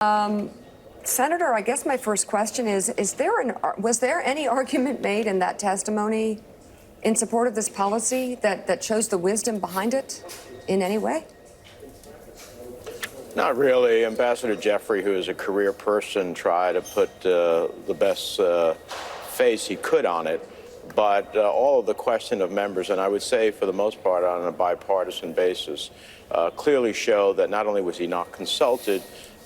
Senator, I guess my first question is was there any argument made in that testimony in support of this policy that shows the wisdom behind it in any way? Not really. Ambassador Jeffrey, who is a career person, tried to put the best face he could on it. But all of the question of members, and I would say for the most part on a bipartisan basis, clearly show that not only was he not consulted,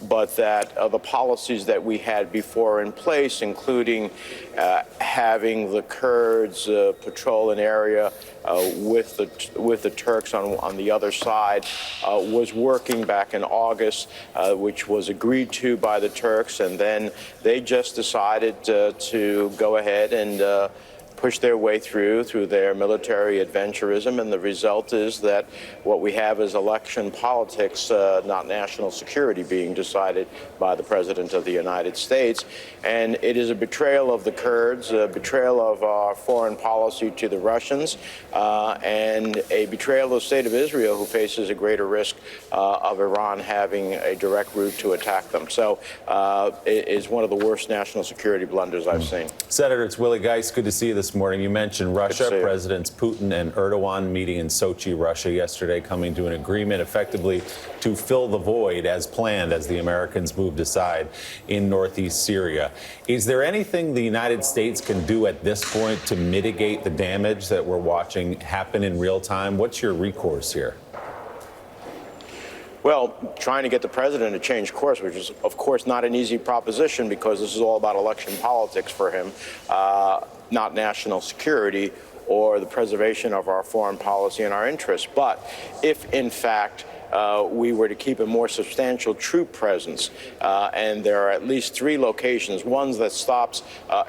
but that the policies that we had before in place, including having the Kurds patrol an area with the Turks on the other side, was working back in August, which was agreed to by the Turks, and then they just decided to go ahead and push their way through their military adventurism, and the result is that what we have is election politics, not national security, being decided by the President of the United States. And it is a betrayal of the Kurds, a betrayal of our foreign policy to the Russians, and a betrayal of the State of Israel, who faces a greater risk of Iran having a direct route to attack them. So it is one of the worst national security blunders I've seen. Senator, it's Willie Geist. Good to see you this morning. You mentioned Russia. Presidents Putin and Erdogan meeting in Sochi, Russia yesterday, coming to an agreement effectively to fill the void as planned as the Americans moved aside in northeast Syria. Is there anything the United States can do at this point to mitigate the damage that we're watching happen in real time? What's your recourse here? Well, trying to get the president to change course, which is, of course, not an easy proposition because this is all about election politics for him, not national security or the preservation of our foreign policy and our interests. But if, in fact, we were to keep a more substantial troop presence, and there are at least 3 locations, one that stops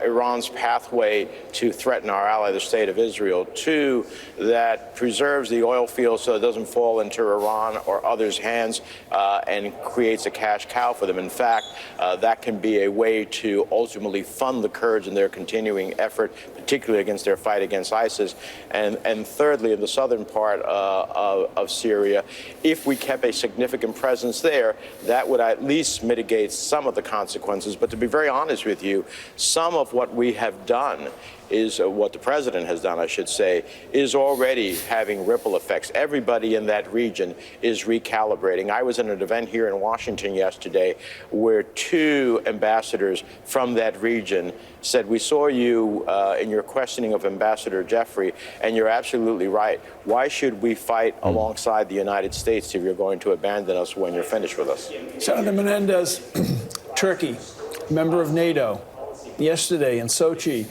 Iran's pathway to threaten our ally, the State of Israel, 2, that preserves the oil field so it doesn't fall into Iran or others' hands and creates a cash cow for them. In fact, that can be a way to ultimately fund the Kurds in their continuing effort, particularly against their fight against ISIS. And thirdly, in the southern part of Syria, if we kept a significant presence there, that would at least mitigate some of the consequences. But to be very honest with you, some of what we have done is what the president has done, I should say, is already having ripple effects. Everybody in that region is recalibrating. I was at an event here in Washington yesterday where 2 ambassadors from that region said, we saw you in your questioning of Ambassador Jeffrey, and you're absolutely right. Why should we fight alongside the United States if you're going to abandon us when you're finished with us? Senator Menendez, Turkey, member of NATO. Yesterday in Sochi,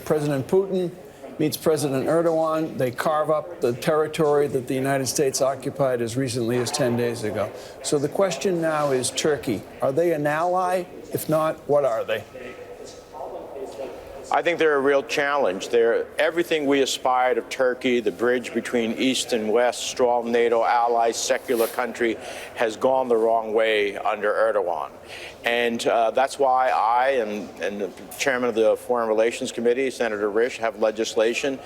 President Putin meets President Erdogan. They carve up the territory that the United States occupied as recently as 10 days ago. So the question now is Turkey. Are they an ally? If not, what are they? I think they're a real challenge. They're everything we aspired of Turkey, the bridge between East and West, strong NATO ally, secular country, has gone the wrong way under Erdogan. And that's why I and the chairman of the Foreign Relations Committee, Senator Risch, have legislation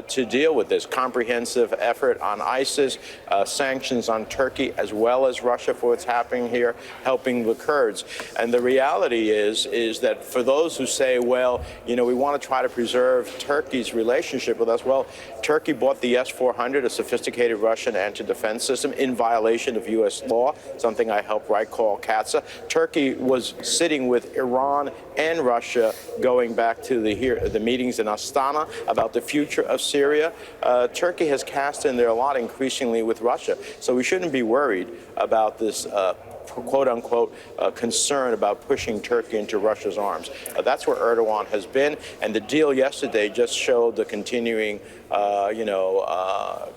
to deal with this comprehensive effort on ISIS, sanctions on Turkey, as well as Russia for what's happening here, helping the Kurds. And the reality is that for those who say, well, you know, we want to try to preserve Turkey's relationship with us. Well, Turkey bought the S-400, a sophisticated Russian anti-defense system, in violation of U.S. law, something I helped write called CATSA. Turkey was sitting with Iran and Russia going back to the meetings in Astana about the future of Syria. Turkey has cast in their lot increasingly with Russia. So we shouldn't be worried about this quote-unquote concern about pushing Turkey into Russia's arms. That's where Erdogan has been, and the deal yesterday just showed the continuing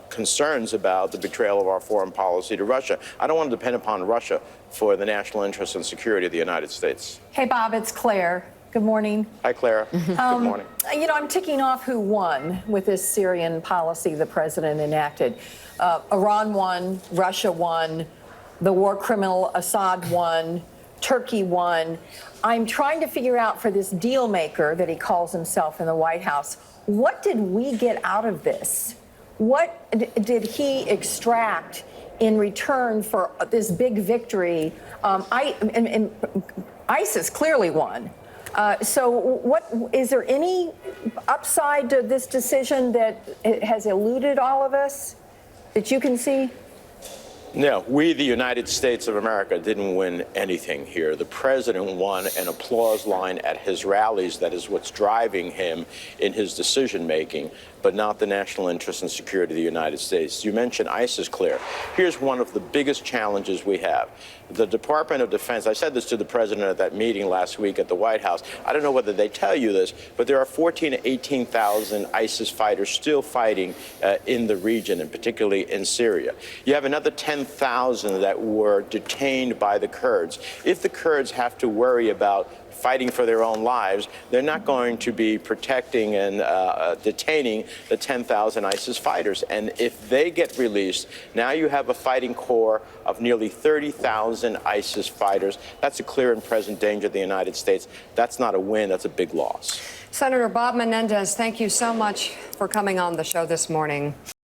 concerns about the betrayal of our foreign policy to Russia. I don't want to depend upon Russia for the national interest and security of the United States. Hey, Bob, it's Claire. Good morning. Hi, Clara. Good morning. You know, I'm ticking off who won with this Syrian policy the president enacted. Iran won, Russia won, the war criminal Assad won, Turkey won. I'm trying to figure out for this deal maker that he calls himself in the White House, what did we get out of this? What did he extract in return for this big victory. ISIS clearly won. So what is there any upside to this decision that it has eluded all of us that you can see? No, we, the United States of America, didn't win anything here. The president won an applause line at his rallies. That is what's driving him in his decision making, but not the national interest and security of the United States. You mentioned ISIS, Claire. Here's one of the biggest challenges we have. The Department of Defense, I said this to the president at that meeting last week at the White House. I don't know whether they tell you this, but there are 14,000 to 18,000 ISIS fighters still fighting in the region, and particularly in Syria. You have another 10,000 that were detained by the Kurds. If the Kurds have to worry about fighting for their own lives, they're not going to be protecting and detaining the 10,000 ISIS fighters. And if they get released, now you have a fighting corps of nearly 30,000 ISIS fighters. That's a clear and present danger to the United States. That's not a win. That's a big loss. Senator Bob Menendez, thank you so much for coming on the show this morning.